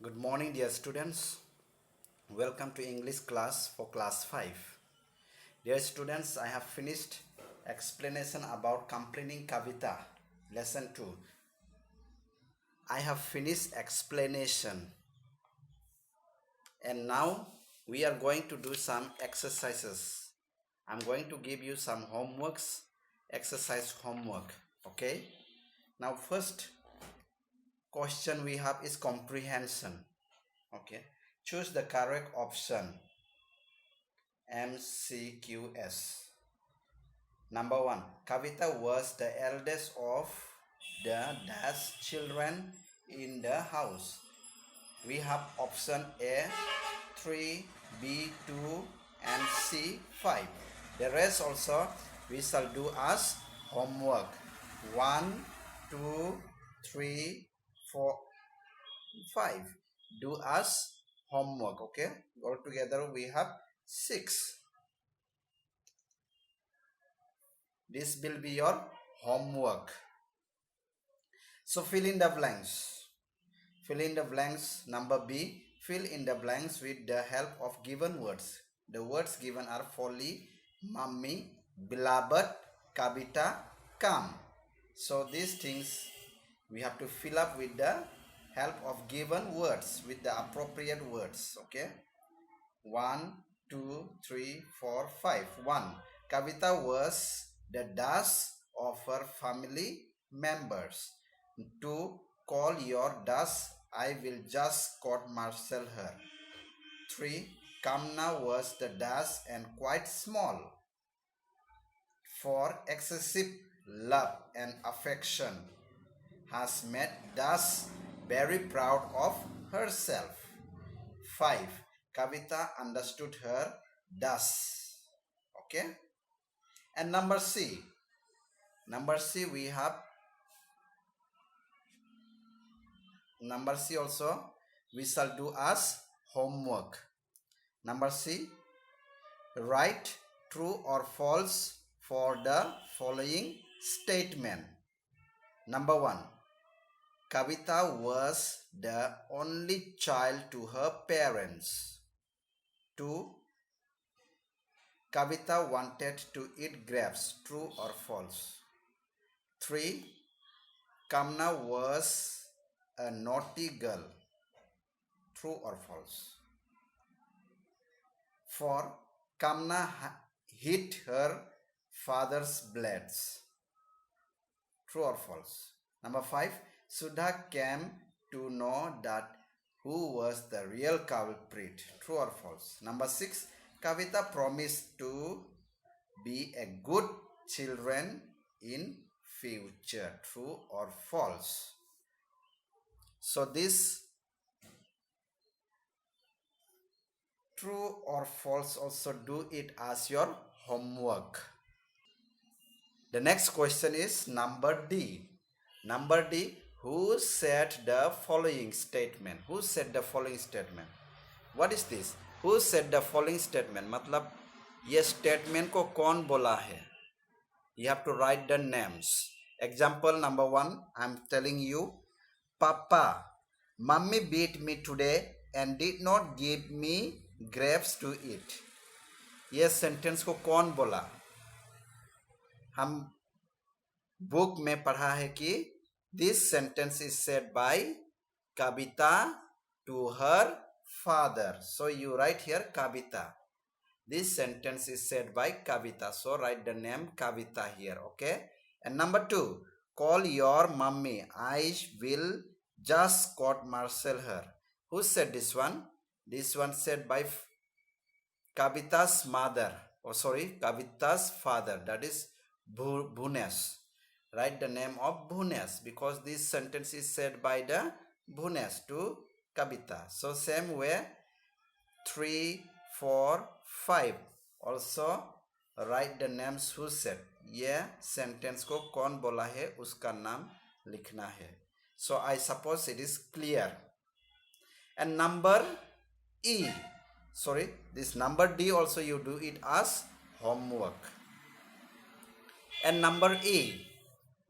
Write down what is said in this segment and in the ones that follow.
Good morning, dear students. Welcome to English class for class 5. Dear students, I have finished explanation about completing Kavita, lesson 2. I have finished explanation and now we are going to do some exercises. I'm going to give you some homeworks, exercise homework. Okay? Now, first question we have is comprehension. Okay? Choose the correct option. MCQS. Number 1. Kavita was the eldest of the dash children in the house. We have option A 3, B 2 and C 5. The rest also we shall do as homework. 1, 2, 3, 4, 5. Do as homework. Okay. Altogether we have 6. This will be your homework. So fill in the blanks. Fill in the blanks. Number B. Fill in the blanks with the help of given words. The words given are Folly, Mummy, Beloved, Kavita, Come. So these things we have to fill up with the help of given words, with the appropriate words. Okay. 1, 2, 3, 4, 5. 1. Kavita was the dash of her family members. 2. Call your dash. I will just court martial her. 3. Kamna was the dash and quite small. 4. Excessive love and affection has made dash very proud of herself. 5. Kavita understood her dash. Okay. And number C. Number C we have. Number C also we shall do as homework. Number C. Write true or false for the following statement. Number 1. Kavita was the only child to her parents. 2. Kavita wanted to eat grapes. True or false? 3. Kamna was a naughty girl. True or false? 4. Kamna hit her father's blades. True or false? Number 5. Sudha came to know that who was the real culprit. True or false? Number 6. Kavita promised to be a good children in future. True or false? So this true or false also do it as your homework. The next question is number D. Number D. Who said the following statement? Who said the following statement? What is this? Who said the following statement? मतलब ये statement को कौन बोला है? You have to write the names. Example number 1. I'm telling you, Papa, Mummy beat me today and did not give me grapes to eat. ये sentence को कौन बोला? हम बुक में पढ़ा है कि this sentence is said by Kavita to her father. So you write here Kavita. This sentence is said by Kavita. So write the name Kavita here. Okay. And number 2. Call your mummy. I will just court martial her. Who said this one? This one said by Kavita's mother. Oh, sorry, Kavita's father. That is Bhunesh. Write the name of Bhunesh because this sentence is said by the Bhunesh to Kavita. So same way 3, 4, 5 also write the names who said. ये sentence को कौन बोला है उसका नाम लिखना है. So I suppose it is clear. And number E. Sorry, this number D also you do it as homework. And number E.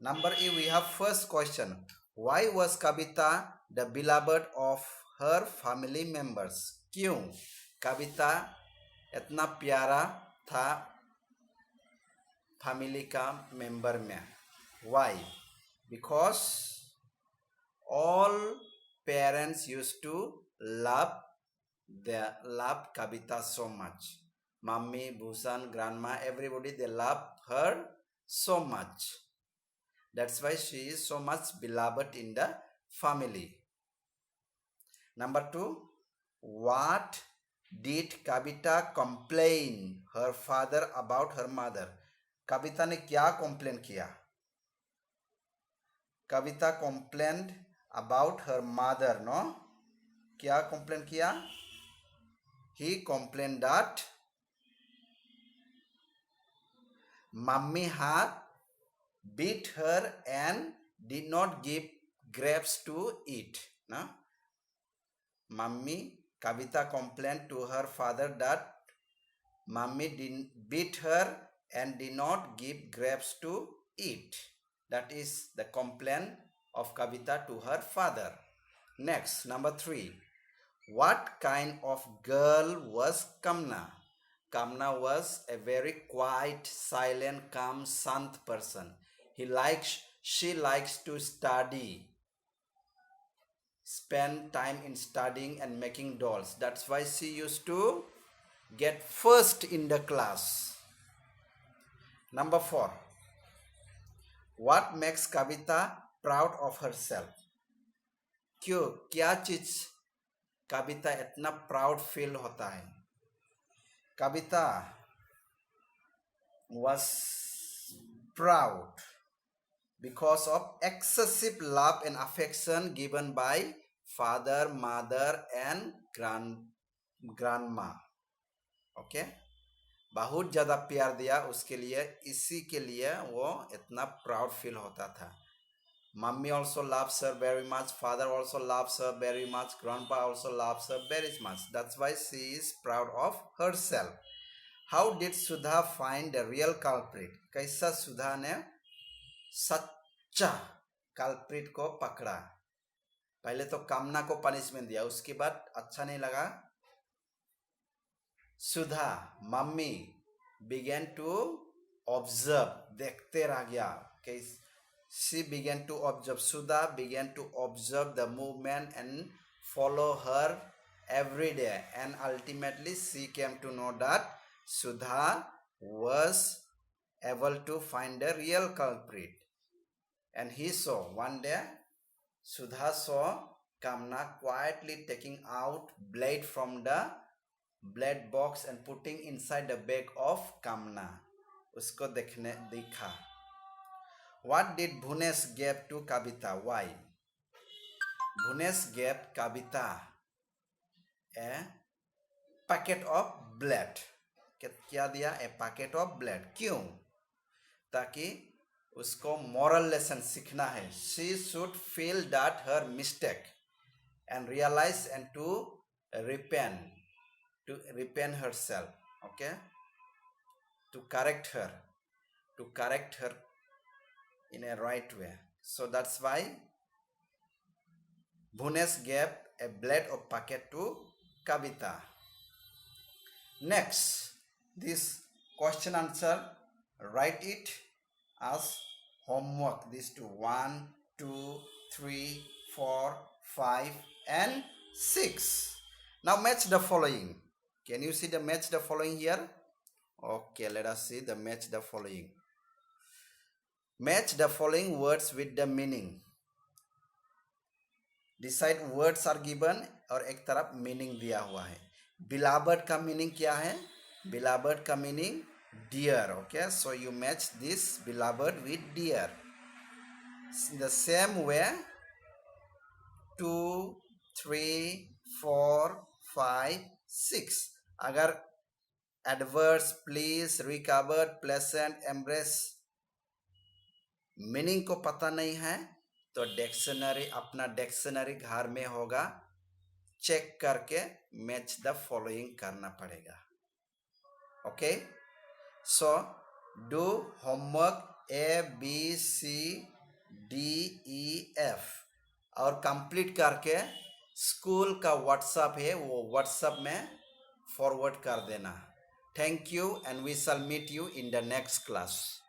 Number E we have first question. Why was Kavita the beloved of her family members. क्यों कविता इतना प्यारा था family का member में? Why? Because all parents used to love Kavita so much. Mummy, Bhusan, grandma, everybody, they love her so much. That's why she is so much beloved in the family. Number 2, what did Kavita complain her father about her mother? कविता ने क्या complain किया? कविता complained about her mother, no? क्या complain किया? He complained that mummy had beat her and did not give grapes to eat. No? Mummy, Kavita complained to her father that mummy didn't beat her and did not give grapes to eat. That is the complaint of Kavita to her father. Next, number 3. What kind of girl was Kamna? Kamna was a very quiet, silent, calm, sant person. She likes to study, spend time in studying and making dolls. That's why she used to get first in the class. Number 4. What makes Kavita proud of herself? क्यों क्या चीज कविता इतना proud feel होता है? कविता was proud because of excessive love and affection given by father, mother and grandma. Okay? बहुत ज़्यादा प्यार दिया उसके लिए, इसी के लिए वो इतना प्राउड फील होता था. Mummy also loves her very much, father also loves her very much, grandpa also loves her very much. That's why she is proud of herself. How did Sudha find the real culprit? कैसा सुधा ने सच्चा culprit को पकड़ा? पहले तो कामना को punishment दिया, उसके बाद अच्छा नहीं लगा. सुधा मम्मी began to observe, देखते रह गया. She began to observe. Sudha began to observe the movement and follow her every day. And ultimately she came to know that Sudha was able to find the real culprit. And he saw, one day, Sudha saw Kamna quietly taking out blade from the blade box and putting inside the bag of Kamna. Usko देखा. What did Bhunesh give to Kavita? Why? Bhunesh gave Kavita a packet of blood. क्या दिया? A packet of blood. क्यों? ताकि उसको moral lesson सीखना है. She should feel that her mistake and realize and to repent herself. Okay? To correct her in a right way. So that's why Bhunesh gave a blade of packet to Kavita. Next, this question answer, write it as homework. These two, 1, 2, 3, 4, 5 and 6. Now match the following. Can you see the match the following here? Okay, let us see the match the following. Match the following words with the meaning. Decide words are given और एक तरफ meaning दिया हुआ है. Beloved का meaning क्या है? Beloved का meaning dear. Okay, so you match this beloved with dear. In the same way, 2, 3, 4, 5, 6. अगर adverse, please, recovered, pleasant, embrace meaning को पता नहीं है तो डिक्शनरी, अपना डिक्शनरी घर में होगा, चेक करके मैच द फॉलोइंग करना पड़ेगा. Okay, so do homework ABCDEF और कंप्लीट करके स्कूल का व्हाट्सअप है वो व्हाट्सअप में फॉरवर्ड कर देना. Thank you and we shall meet you in the next class.